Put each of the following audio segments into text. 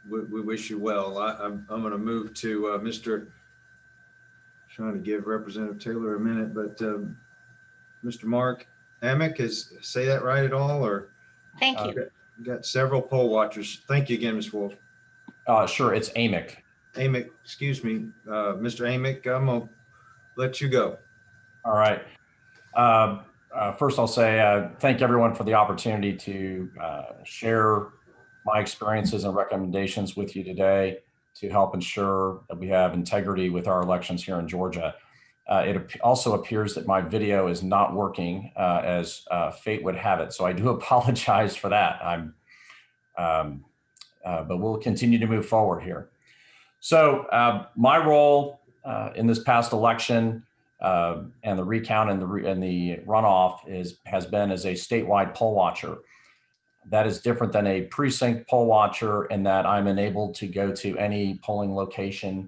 we wish you well. I'm going to move to Mr. Trying to give Representative Taylor a minute, but Mr. Mark Amick, say that right at all? Or Thank you. got several poll watchers. Thank you again, Ms. Wolf. Sure, it's Amick. Amick, excuse me, Mr. Amick, I'm going to let you go. All right. First, I'll say thank everyone for the opportunity to share my experiences and recommendations with you today to help ensure that we have integrity with our elections here in Georgia. It also appears that my video is not working as fate would have it, so I do apologize for that. But we'll continue to move forward here. So my role in this past election and the recount and the runoff has been as a statewide poll watcher. That is different than a precinct poll watcher in that I'm enabled to go to any polling location,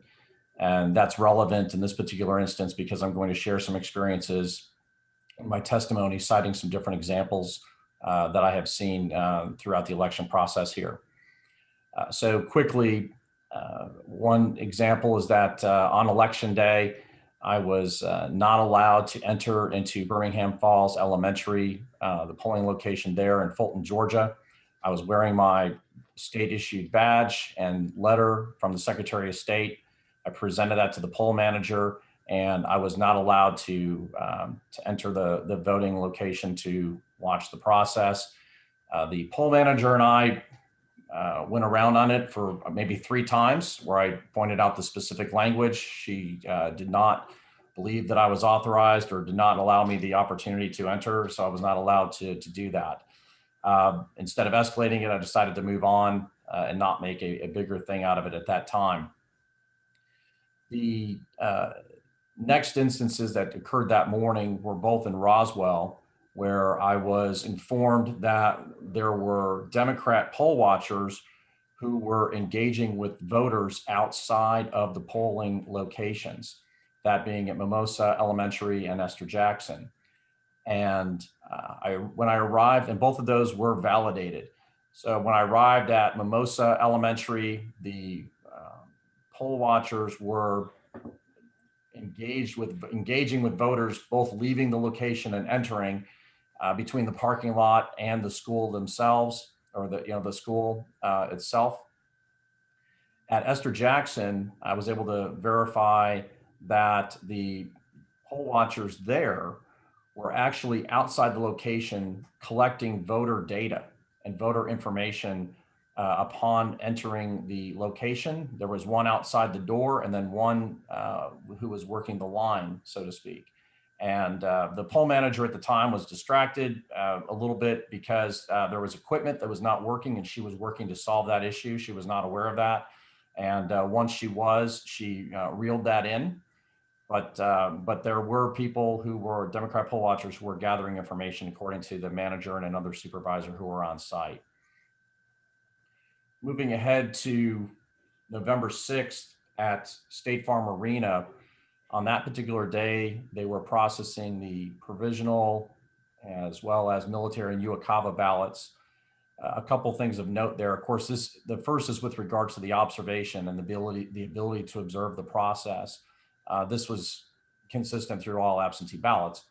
and that's relevant in this particular instance because I'm going to share some experiences in my testimony, citing some different examples that I have seen throughout the election process here. So quickly, one example is that on election day, I was not allowed to enter into Birmingham Falls Elementary, the polling location there in Fulton, Georgia. I was wearing my state issued badge and letter from the Secretary of State. I presented that to the poll manager, and I was not allowed to enter the voting location to watch the process. The poll manager and I went around on it for maybe 3 times where I pointed out the specific language. She did not believe that I was authorized or did not allow me the opportunity to enter, so I was not allowed to do that. Instead of escalating it, I decided to move on and not make a bigger thing out of it at that time. The next instances that occurred that morning were both in Roswell, where I was informed that there were Democrat poll watchers who were engaging with voters outside of the polling locations, that being at Mimosa Elementary and Esther Jackson. And when I arrived, and both of those were validated. So when I arrived at Mimosa Elementary, the poll watchers were engaging with voters, both leaving the location and entering between the parking lot and the school themselves, or the school itself. At Esther Jackson, I was able to verify that the poll watchers there were actually outside the location collecting voter data and voter information upon entering the location. There was one outside the door and then one who was working the line, so to speak. And the poll manager at the time was distracted a little bit because there was equipment that was not working, and she was working to solve that issue. She was not aware of that. And once she reeled that in. But there were people who were Democrat poll watchers who were gathering information according to the manager and another supervisor who were on site. Moving ahead to November 6th at State Farm Arena, on that particular day, they were processing the provisional as well as military and Uokava ballots. A couple things of note there. Of course, the first is with regards to the observation and the ability to observe the process. This was consistent through all absentee ballots.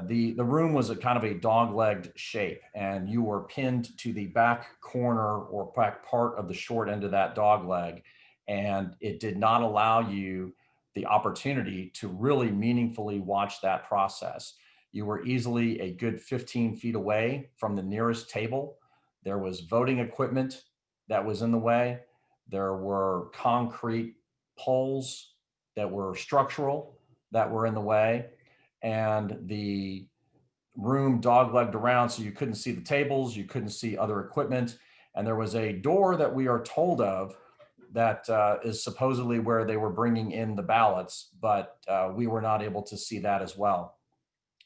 The room was a kind of a dog-legged shape, and you were pinned to the back corner or back part of the short end of that dog leg, and it did not allow you the opportunity to really meaningfully watch that process. You were easily a good 15 feet away from the nearest table. There was voting equipment that was in the way. There were concrete poles that were structural that were in the way. And the room dog-legged around, so you couldn't see the tables, you couldn't see other equipment. And there was a door that we are told of that is supposedly where they were bringing in the ballots, but we were not able to see that as well.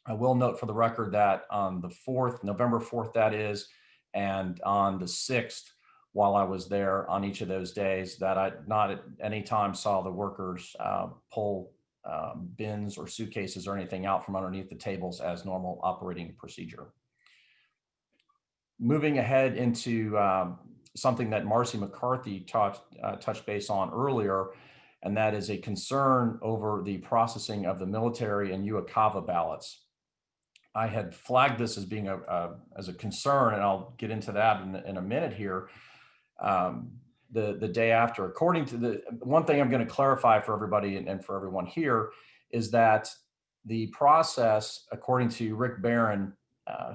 I will note for the record that on the 4th, November 4th that is, and on the 6th, while I was there on each of those days, that I not at any time saw the workers pull bins or suitcases or anything out from underneath the tables as normal operating procedure. Moving ahead into something that Marcy McCarthy touched base on earlier, and that is a concern over the processing of the military and UOCAVA ballots. I had flagged this as being as a concern, and I'll get into that in a minute here. The day after, according to the one thing I'm going to clarify for everybody and for everyone here is that the process, according to Rick Barron,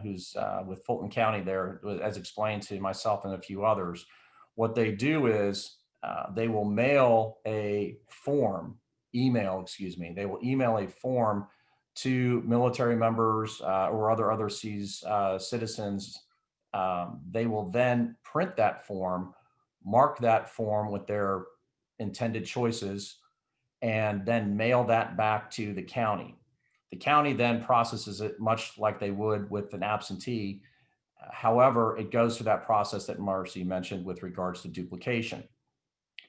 who's with Fulton County there, as explained to myself and a few others, what they do is they will mail a form, they will email a form to military members or other overseas citizens. They will then print that form, mark that form with their intended choices, and then mail that back to the county. The county then processes it much like they would with an absentee. However, it goes through that process that Marcy mentioned with regards to duplication.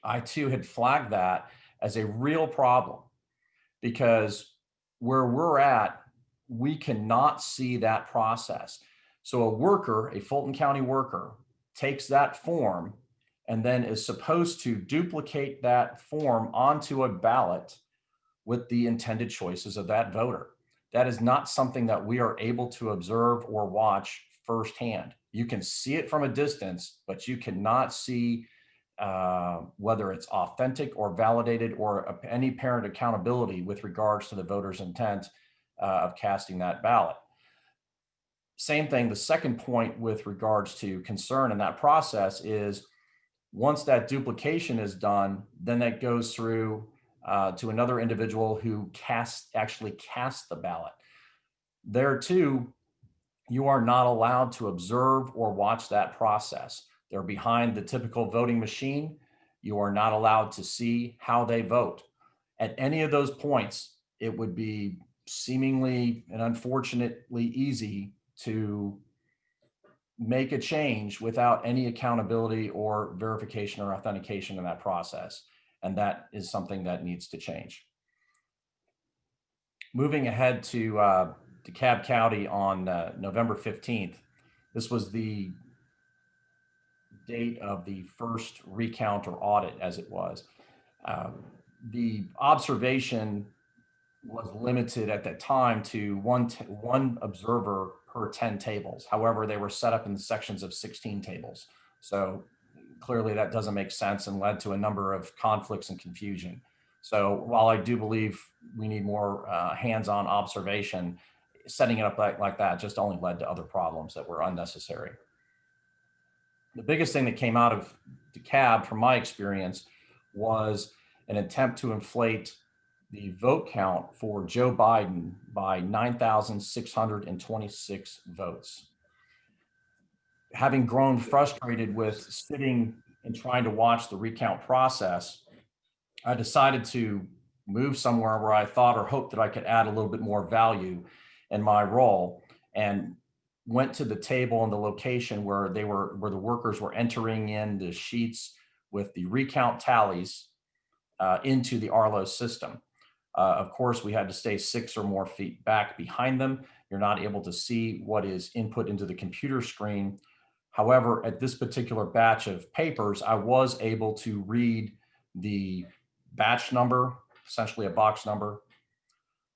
I too had flagged that as a real problem because where we're at, we cannot see that process. So a worker, a Fulton County worker, takes that form and then is supposed to duplicate that form onto a ballot with the intended choices of that voter. That is not something that we are able to observe or watch firsthand. You can see it from a distance, but you cannot see whether it's authentic or validated or any parent accountability with regards to the voter's intent of casting that ballot. Same thing, the second point with regards to concern in that process is once that duplication is done, then that goes through to another individual who actually casts the ballot. There too, you are not allowed to observe or watch that process. They're behind the typical voting machine. You are not allowed to see how they vote. At any of those points, it would be seemingly and unfortunately easy to make a change without any accountability or verification or authentication in that process. And that is something that needs to change. Moving ahead to DeKalb County on November 15th, this was the date of the first recount or audit, as it was. The observation was limited at that time to one observer per 10 tables. However, they were set up in sections of 16 tables. So clearly that doesn't make sense and led to a number of conflicts and confusion. So while I do believe we need more hands-on observation, setting it up like that just only led to other problems that were unnecessary. The biggest thing that came out of DeKalb, from my experience, was an attempt to inflate the vote count for Joe Biden by 9,626 votes. Having grown frustrated with sitting and trying to watch the recount process, I decided to move somewhere where I thought or hoped that I could add a little bit more value in my role, and went to the table and the location where the workers were entering in the sheets with the recount tallies into the Arlo system. Of course, we had to stay 6 or more feet back behind them. You're not able to see what is input into the computer screen. However, at this particular batch of papers, I was able to read the batch number, essentially a box number,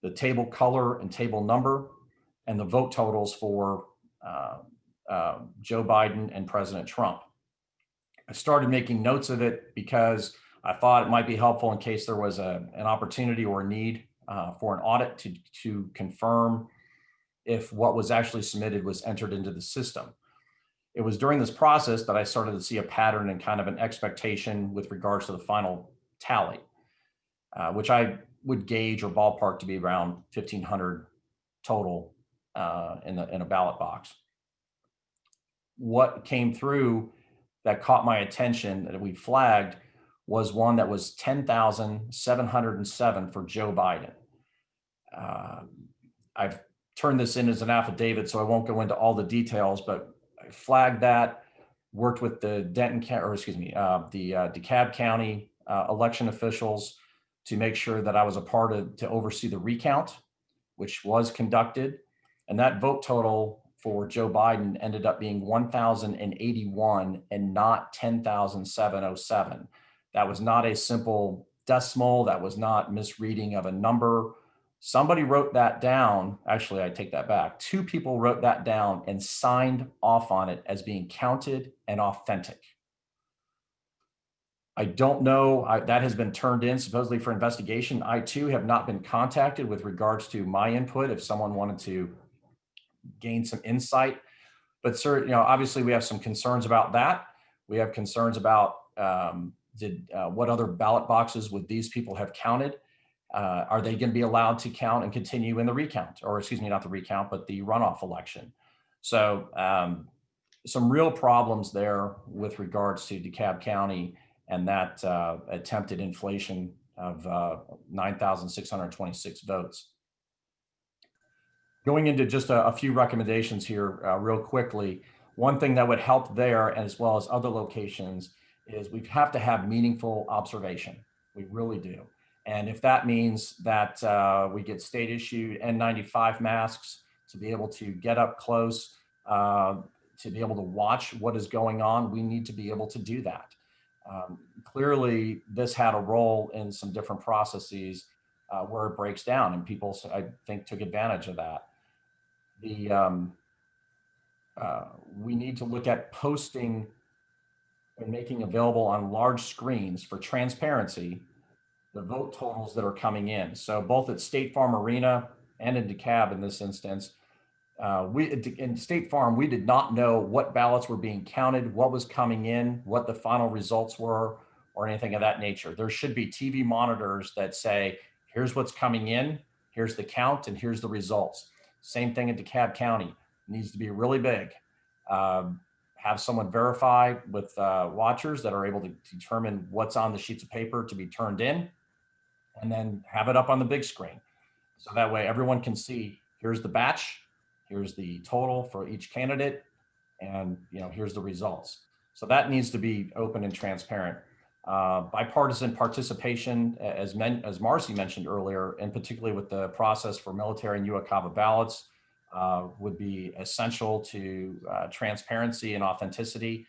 the table color and table number, and the vote totals for Joe Biden and President Trump. I started making notes of it because I thought it might be helpful in case there was an opportunity or a need for an audit to confirm if what was actually submitted was entered into the system. It was during this process that I started to see a pattern and kind of an expectation with regards to the final tally, which I would gauge or ballpark to be around 1,500 total in a ballot box. What came through that caught my attention that we flagged was one that was 10,707 for Joe Biden. I've turned this in as an affidavit, so I won't go into all the details, but I flagged that, worked with the DeKalb County election officials to make sure that I was a part of to oversee the recount, which was conducted. And that vote total for Joe Biden ended up being 1,081 and not 10,707. That was not a simple decimal. That was not misreading of a number. Somebody wrote that down. Actually, I take that back. 2 people wrote that down and signed off on it as being counted and authentic. I don't know, that has been turned in supposedly for investigation. I too have not been contacted with regards to my input if someone wanted to gain some insight. But sir, obviously we have some concerns about that. We have concerns about what other ballot boxes would these people have counted? Are they going to be allowed to count and continue in the recount, or excuse me, not the recount, but the runoff election? So some real problems there with regards to DeKalb County and that attempted inflation of 9,626 votes. Going into just a few recommendations here real quickly, one thing that would help there, as well as other locations, is we have to have meaningful observation. We really do. And if that means that we get state issued N95 masks to be able to get up close, to be able to watch what is going on, we need to be able to do that. Clearly, this had a role in some different processes where it breaks down, and people, I think, took advantage of that. We need to look at posting and making available on large screens for transparency the vote totals that are coming in. So both at State Farm Arena and in DeKalb in this instance, in State Farm, we did not know what ballots were being counted, what was coming in, what the final results were, or anything of that nature. There should be TV monitors that say, here's what's coming in, here's the count, and here's the results. Same thing in DeKalb County. It needs to be really big. Have someone verify with watchers that are able to determine what's on the sheets of paper to be turned in, and then have it up on the big screen. So that way everyone can see, here's the batch, here's the total for each candidate, and here's the results. So that needs to be open and transparent. Bipartisan participation, as Marcy mentioned earlier, and particularly with the process for military and UOCAVA ballots, would be essential to transparency and authenticity.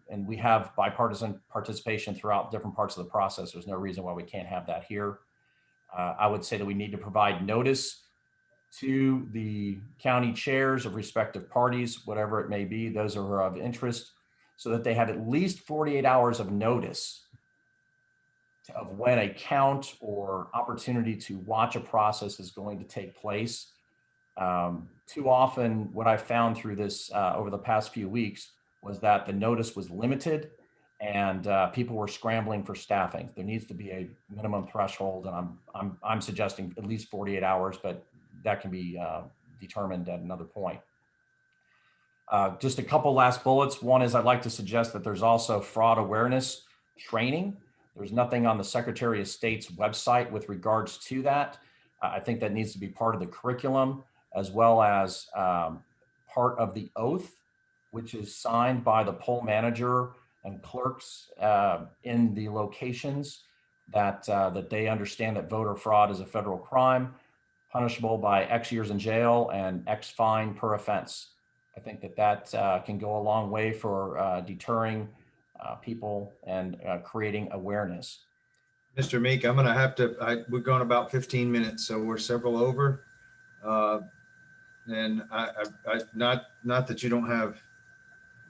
And we have bipartisan participation throughout different parts of the process. There's no reason why we can't have that here. I would say that we need to provide notice to the county chairs of respective parties, whatever it may be, those are of interest, so that they have at least 48 hours of notice of when a count or opportunity to watch a process is going to take place. Too often, what I've found through this over the past few weeks was that the notice was limited and people were scrambling for staffing. There needs to be a minimum threshold, and I'm suggesting at least 48 hours, but that can be determined at another point. Just a couple last bullets. One is I'd like to suggest that there's also fraud awareness training. There's nothing on the Secretary of State's website with regards to that. I think that needs to be part of the curriculum, as well as part of the oath, which is signed by the poll manager and clerks in the locations that they understand that voter fraud is a federal crime, punishable by X years in jail and X fine per offense. I think that can go a long way for deterring people and creating awareness. Mr. Meek, I'm going to have to, we've gone about 15 minutes, so we're several over. And not that you don't have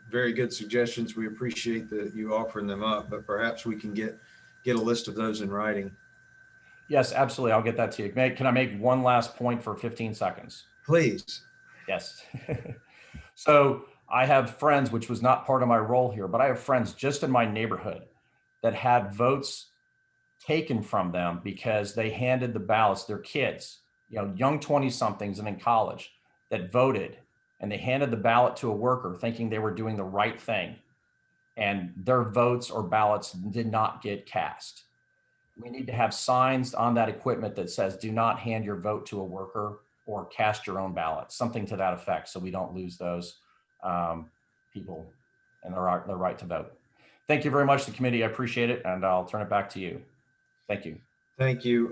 very good suggestions. We appreciate that you offering them up, but perhaps we can get a list of those in writing. Yes, absolutely. I'll get that to you. Can I make one last point for 15 seconds? Please. Yes. So I have friends, which was not part of my role here, but I have friends just in my neighborhood that had votes taken from them because they handed the ballots, their kids, young 20-somethings and in college, that voted, and they handed the ballot to a worker thinking they were doing the right thing, and their votes or ballots did not get cast. We need to have signs on that equipment that says, do not hand your vote to a worker or cast your own ballot, something to that effect, so we don't lose those people and their right to vote. Thank you very much, the committee. I appreciate it, and I'll turn it back to you. Thank you. Thank you.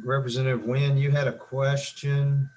Representative Nguyen, you had a question.